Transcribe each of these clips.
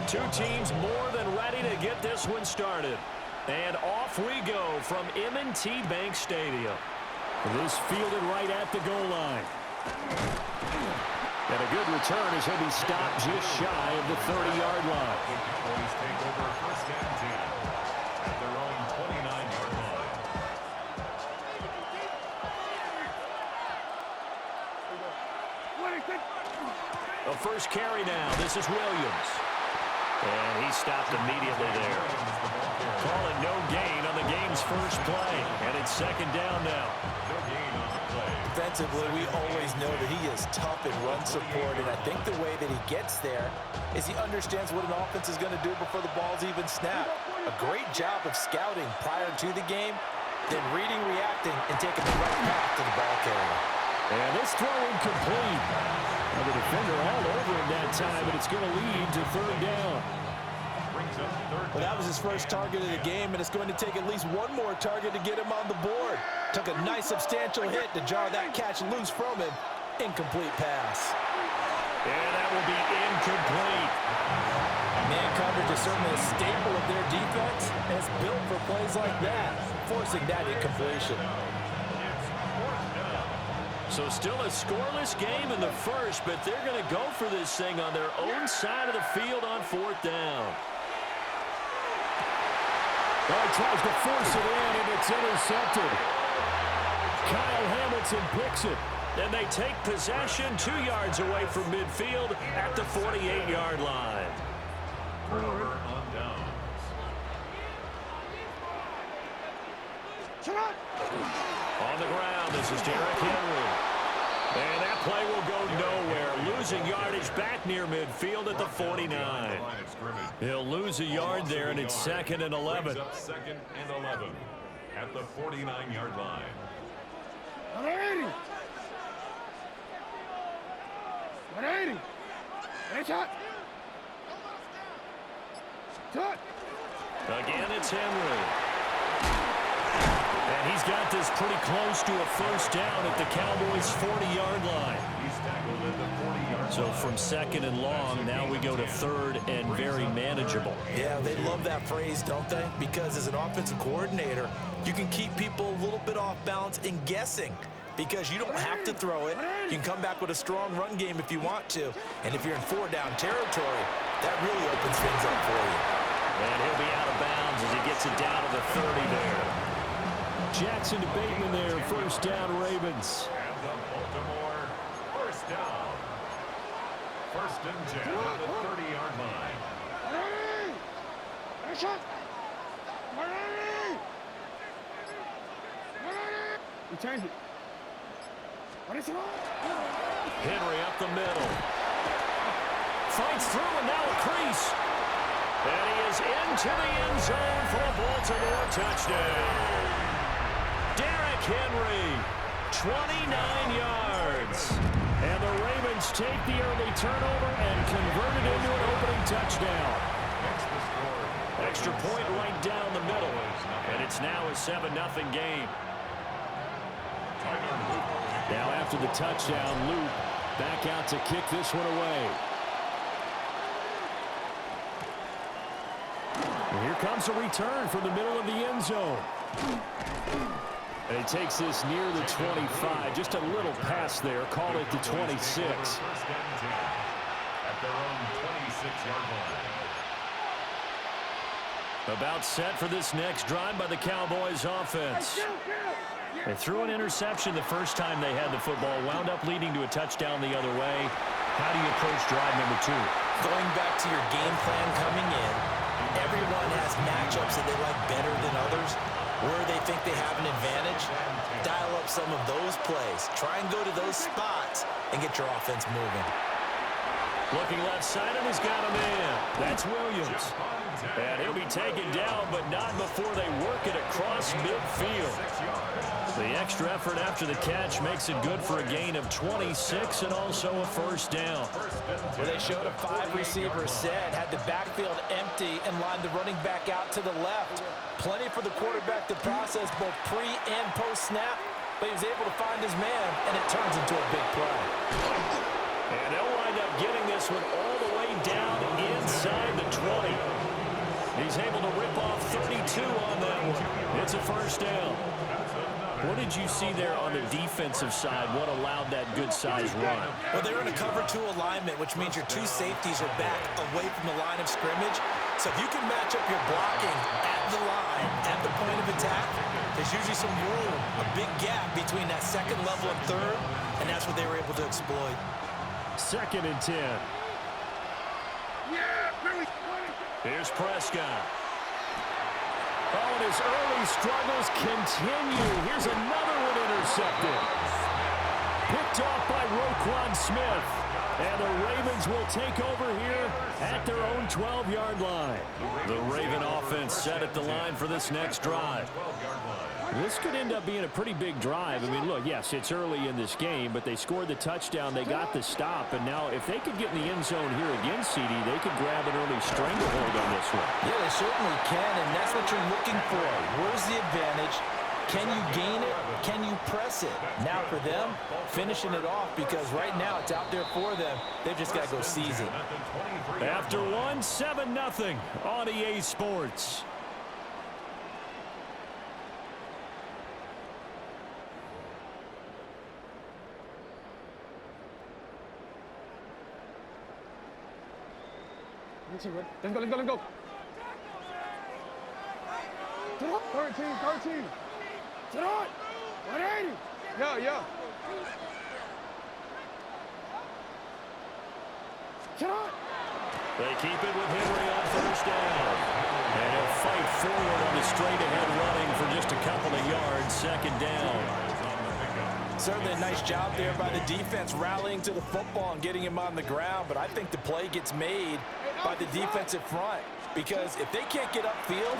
Two teams more than ready to get this one started. And off we go from M&T Bank Stadium. This fielded right at the goal line. And a good return as he'll be stopped just shy of the 30-yard line. Boys take over first and 10 at their own 29-yard line. The first carry now. This is Williams. And he stopped immediately there. Calling no gain on the game's first play. And it's second down now. No gain on the play. Defensively, we always know that he is tough in run support, and I think the way that he gets there is he understands what an offense is going to do before the ball's even snapped. A great job of scouting prior to the game, then reading, reacting, and taking the right path to the ball carrier. And this throw incomplete. Well, the defender all over him that time, but it's going to lead to third down. Well, that was his first target of the game, and it's going to take at least one more target to get him on the board. Took a nice substantial hit to jar that catch loose from him. Incomplete pass. And that will be incomplete. Man coverage is certainly a staple of their defense, and it's built for plays like that, forcing that incompletion. So still a scoreless game in the first, but they're going to go for this thing on their own side of the field on fourth down. Well, he tries to force it in, and it's intercepted. Kyle Hamilton picks it. And they take possession 2 yards away from midfield at the 48-yard line. Turnover on downs. On the ground, this is Derrick Henry. And that play will go nowhere. Losing yardage back near midfield at the 49. He'll lose a yard there, and it's second and 11. Second and 11 at the 49-yard line. Again, it's Henry. And he's got this pretty close to a first down at the Cowboys' 40-yard line. He's tackled at the 40-yard line. So from second and long, now we go to third and very manageable. Yeah, they love that phrase, don't they? Because as an offensive coordinator, you can keep people a little bit off balance and guessing because you don't have to throw it. You can come back with a strong run game if you want to. And if you're in four-down territory, that really opens things up for you. And he'll be out of bounds as he gets it down to the 30 there. Jackson to Bateman there, first down Ravens. And the Baltimore first down. First and 10 at the 30-yard line. Henry up the middle. Fights through and now a crease. And he is into the end zone for a Baltimore touchdown. Derrick Henry, 29 yards. And the Ravens take the early turnover and convert it into an opening touchdown. Extra point right down the middle. And it's now a 7-0 game. Now after the touchdown, Luke back out to kick this one away. And here comes a return from the middle of the end zone. And he takes this near the 25. Just a little pass there. Call it the 26. First and 10 at their own 26-yard line. About set for this next drive by the Cowboys offense. They threw an interception the first time they had the football, wound up leading to a touchdown the other way. How do you approach drive number 2? Going back to your game plan coming in, everyone has matchups that they like better than others. Where they think they have an advantage, dial up some of those plays. Try and go to those spots and get your offense moving. Looking left side, and he's got him in. That's Williams. And he'll be taken down, but not before they work it across midfield. The extra effort after the catch makes it good for a gain of 26 and also a first down. Well, they showed a 5-receiver set, had the backfield empty, and lined the running back out to the left. Plenty for the quarterback to process both pre and post-snap, but he was able to find his man, and it turns into a big play. And they'll line wind up getting this one all the way down inside the 20. He's able to rip off 32 on that one. It's a first down. What did you see there on the defensive side? What allowed that good-sized run? Well, they're in a cover 2 alignment, which means your 2 safeties are back away from the line of scrimmage. So if you can match up your blocking at the line, at the point of attack, there's usually some room, a big gap between that second level and third, and that's what they were able to exploit. 2nd and 10. Here's Prescott. Oh, and his early struggles continue. Here's another one intercepted. Picked off by Roquan Smith. And the Ravens will take over here at their own 12-yard line. The Raven offense set at the line for this next drive. This could end up being a pretty big drive. I mean, look, yes, it's early in this game, but they scored the touchdown. They got the stop. And now if they could get in the end zone here again, CD, they could grab an early stranglehold on this one. Yeah, they certainly can, and that's what you're looking for. Where's the advantage? Can you gain it? Can you press it? Now for them, finishing it off, because right now it's out there for them. They've just got to go seize it. After 1, 7-0 on EA Sports. Let's go, let's go, let's go. 13. Sit on. 180. Yeah. Sit on. They keep it with Henry on first down. And he'll fight forward on the straight-ahead running for just a couple of yards. 2nd down. Certainly a nice job there by the defense rallying to the football and getting him on the ground, but I think the play gets made by the defensive front, because if they can't get upfield,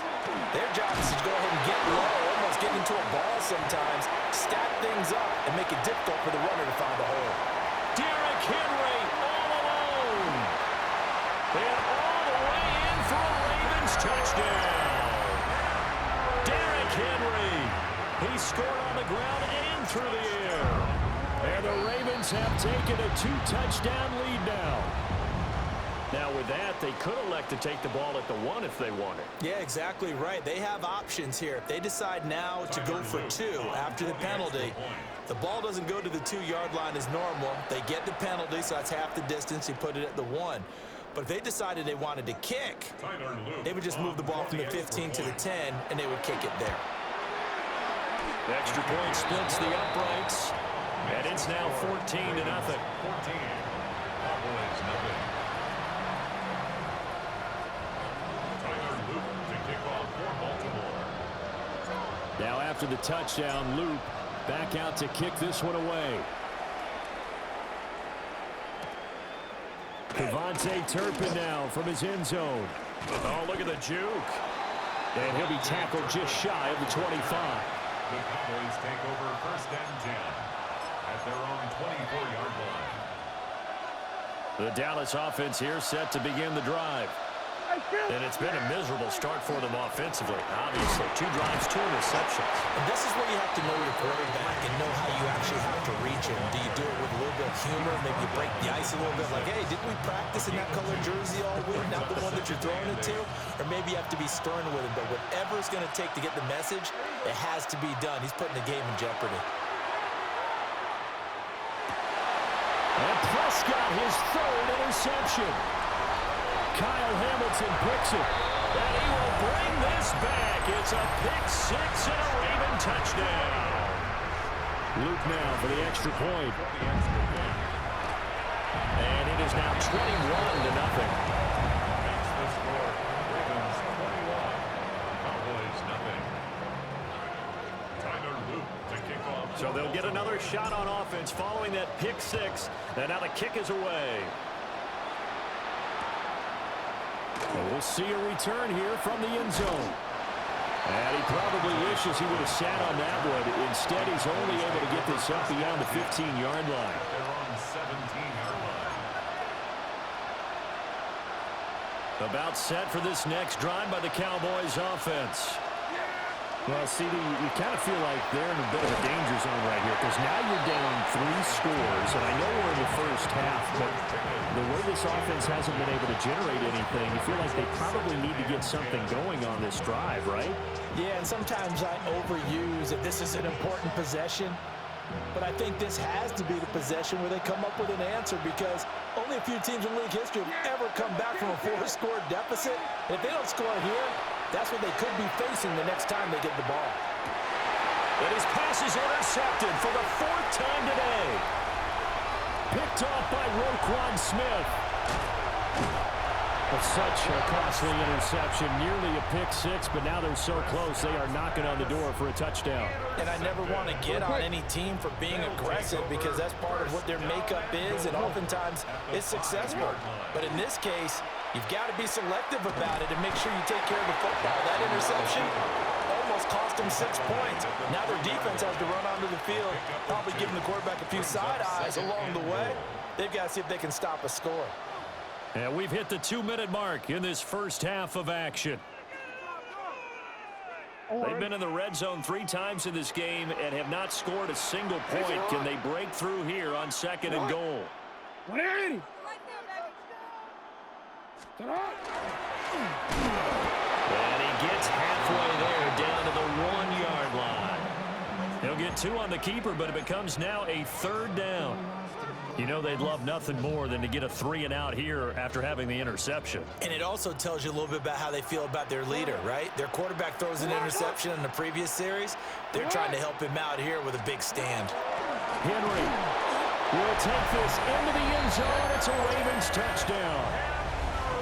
their job is to go ahead and get low, almost get into a ball sometimes, stack things up, and make it difficult for the runner to find a hole. Derrick Henry all alone. And all the way in for a Ravens touchdown. Derrick Henry. He scored on the ground and through the air. And the Ravens have taken a 2-touchdown lead now. Now with that, they could elect to take the ball at the 1 if they wanted. Yeah, exactly right. They have options here. If they decide now to go for 2 after the penalty, the ball doesn't go to the 2-yard line as normal. They get the penalty, so that's half the distance. You put it at the 1. But if they decided they wanted to kick, they would just move the ball from the 15 to the 10, and they would kick it there. The extra point splits the uprights, and it's now 14-0. 14. Cowboys, nothing. Now after the touchdown, Loop back out to kick this one away. Devontae Turpin now from his end zone. Oh, look at the juke. And he'll be tackled just shy of the 25. The Cowboys take over 1st and 10 at their own 24-yard line. The Dallas offense here set to begin the drive. And it's been a miserable start for them offensively. Obviously, 2 drives, 2 interceptions. And this is where you have to know your quarterback and know how you actually have to reach him. Do you do it with a little bit of humor? Maybe you break the ice a little bit, like, hey, didn't we practice in that colored jersey all week, not the one that you're throwing it to? Or maybe you have to be stern with him. But whatever it's going to take to get the message, it has to be done. He's putting the game in jeopardy. And Prescott, his 3rd interception. Kyle Hamilton picks it. And he will bring this back. It's a pick 6 and a Raven touchdown. Luke now for the extra point. And it is now 21-0. That's the score. Ravens 21. Cowboys, nothing. Tyler Luke to kick off. So they'll get another shot on offense following that pick 6. And now the kick is away. And we'll see a return here from the end zone. And he probably wishes he would have sat on that one. Instead, he's only able to get this up beyond the 15-yard line. They're on 17-yard line. About set for this next drive by the Cowboys offense. Well, CD, you kind of feel like they're in a bit of a danger zone right here because now you're down 3 scores, and I know we're in the first half, but the way this offense hasn't been able to generate anything, you feel like they probably need to get something going on this drive, right? Yeah, and sometimes I overuse that this is an important possession, but I think this has to be the possession where they come up with an answer because only a few teams in league history have ever come back from a 4-score deficit. And if they don't score here, that's what they could be facing the next time they get the ball. And his pass is intercepted for the 4th time today. Picked off by Roquan Smith. But such a costly interception, nearly a pick-6, but now they're so close they are knocking on the door for a touchdown. And I never want to get on any team for being aggressive because that's part of what their makeup is, and oftentimes it's successful. But in this case, you've got to be selective about it and make sure you take care of the football. That interception almost cost them 6 points. Now their defense has to run onto the field, probably giving the quarterback a few side eyes along the way. They've got to see if they can stop a score. And we've hit the 2-minute mark in this first half of action. They've been in the red zone 3 times in this game and have not scored a single point. Can they break through here on 2nd and goal? 180. And he gets halfway there down to the 1-yard line. He'll get 2 on the keeper, but it becomes now a 3rd down. You know they'd love nothing more than to get a 3-and-out here after having the interception. And it also tells you a little bit about how they feel about their leader, right? Their quarterback throws an interception in the previous series. They're trying to help him out here with a big stand. Henry will take this into the end zone. It's a Ravens touchdown.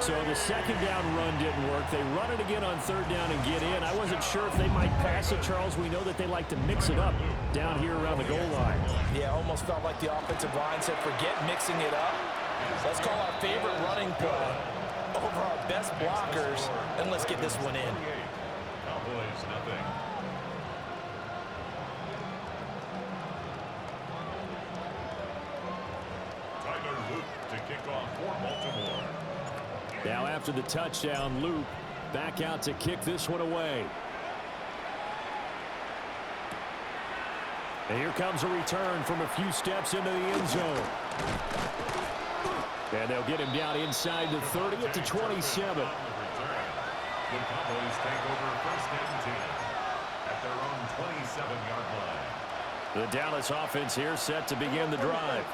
So the 2nd down run didn't work. They run it again on 3rd down and get in. I wasn't sure if they might pass it, Charles. We know that they like to mix it up down here around the goal line. Yeah, almost felt like the offensive line said, forget mixing it up. Let's call our favorite running play over our best blockers, and let's get this one in. Cowboys, nothing. Tyler Luke to kick off for Baltimore. Now after the touchdown, Luke back out to kick this one away. And here comes a return from a few steps into the end zone. And they'll get him down inside the 30 at the 27. The Cowboys take over 1st and 10 at their own 27-yard line. The Dallas offense here set to begin the drive.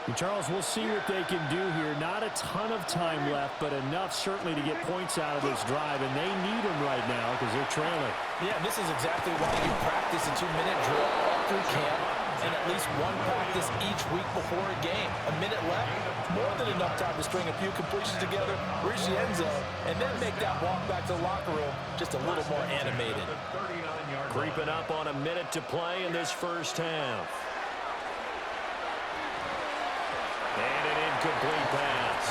And Charles, we'll see what they can do here. Not a ton of time left, but enough certainly to get points out of this drive, and they need them right now because they're trailing. Yeah, this is exactly why you practice a 2-minute drill all through camp and at least one practice each week before a game. A minute left, more than enough time to string a few completions together, reach the end zone, and then make that walk back to the locker room just a little more animated. Creeping up on a minute to play in this first half. And an incomplete pass.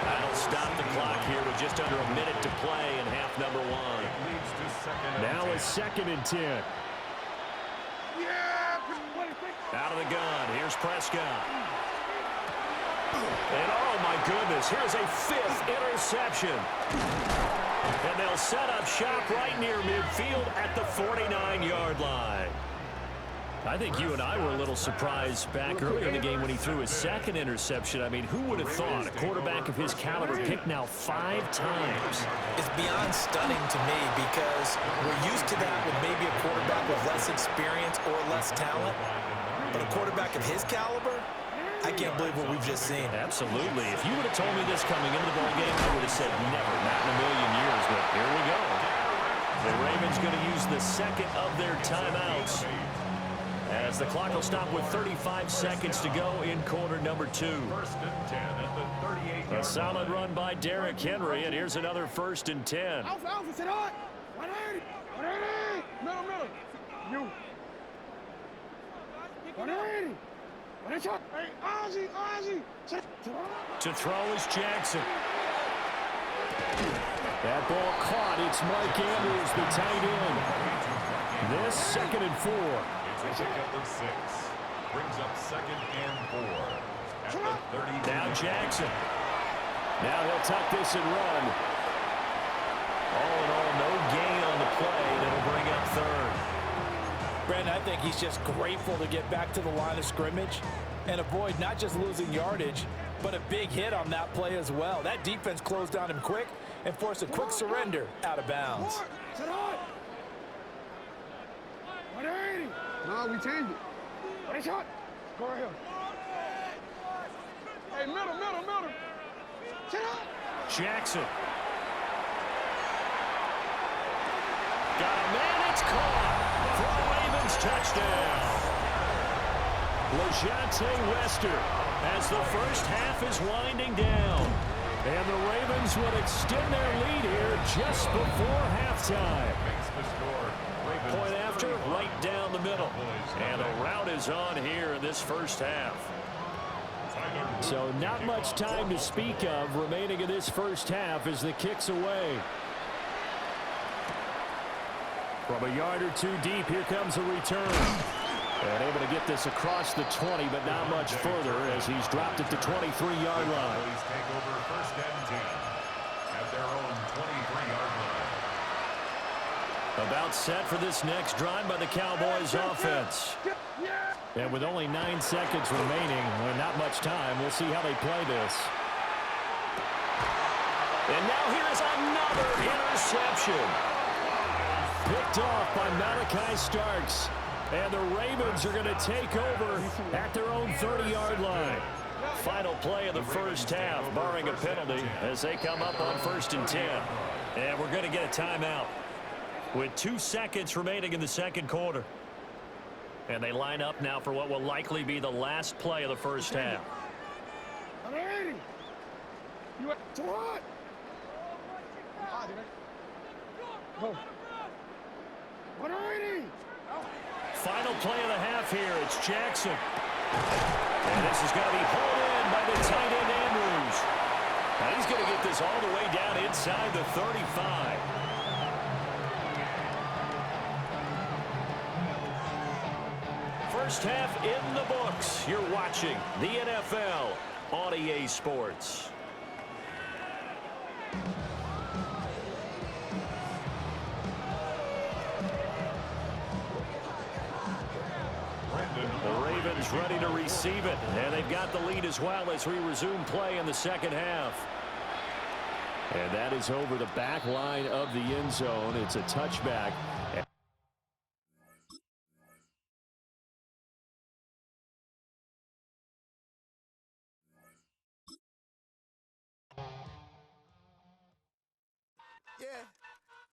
That'll stop the clock here with just under a minute to play in half number 1. Now it's 2nd and 10. Out of the gun, here's Prescott. And oh my goodness, here's a 5th interception. And they'll set up shop right near midfield at the 49-yard line. I think you and I were a little surprised back earlier in the game when he threw his 2nd interception. I mean, who would have thought a quarterback of his caliber picked now 5 times? It's beyond stunning to me because we're used to that with maybe a quarterback with less experience or less talent. But a quarterback of his caliber, I can't believe what we've just seen. Absolutely. If you would have told me this coming into the ballgame, I would have said never, not in a million years. But here we go. The Ravens going to use the 2nd of their timeouts, as the clock will stop with 35 seconds to go in quarter number 2. 1st and 10 at the 38-yard A solid run by Derrick Henry, and here's another 1st and 10. Alpha, sit on. 180. 180. Middle. You. 180. Hey, Ozzy. To throw is Jackson. That ball caught. It's Mike Andrews, the tight end. This 2nd and 4. It's a pickup of 6. Brings up 2nd and 4 at the 30. Now Jackson. Now he'll tuck this and run. All in all, no gain on the play, and it'll bring up third. Brandon, I think he's just grateful to get back to the line of scrimmage and avoid not just losing yardage, but a big hit on that play as well. That defense closed on him quick and forced a quick surrender out of bounds. Sit on. 180. No, we changed it. What a shot. Go right here. Hey, middle. Sit on. Jackson. Got a man, it's caught for a Ravens touchdown. LeJante Wester as the first half is winding down. And the Ravens would extend their lead here just before halftime. Point after, right down the middle. And a rout is on here in this first half. So not much time to speak of remaining in this first half as the kick's away. From a yard or two deep, here comes a return. And able to get this across the 20, but not much further as he's dropped at the 23-yard line. Take over first and 10 at their own 23-yard line. About set for this next drive by the Cowboys offense. And with only 9 seconds remaining, and not much time, we'll see how they play this. And now here is another interception. Picked off by Malachi Starks. And the Ravens are going to take over at their own 30-yard line. Final play of the first half, barring a penalty, as they come up on 1st and 10. And we're going to get a timeout with 2 seconds remaining in the second quarter. And they line up now for what will likely be the last play of the first half. 180. You at too hot. Go. 180. Final play of the half here. It's Jackson. And this is going to be hauled in by the tight end Andrews. Now he's going to get this all the way down inside the 35. First half in the books. You're watching the NFL on EA Sports. The Ravens ready to receive it, and they've got the lead as well as we resume play in the second half. And that is over the back line of the end zone. It's a touchback.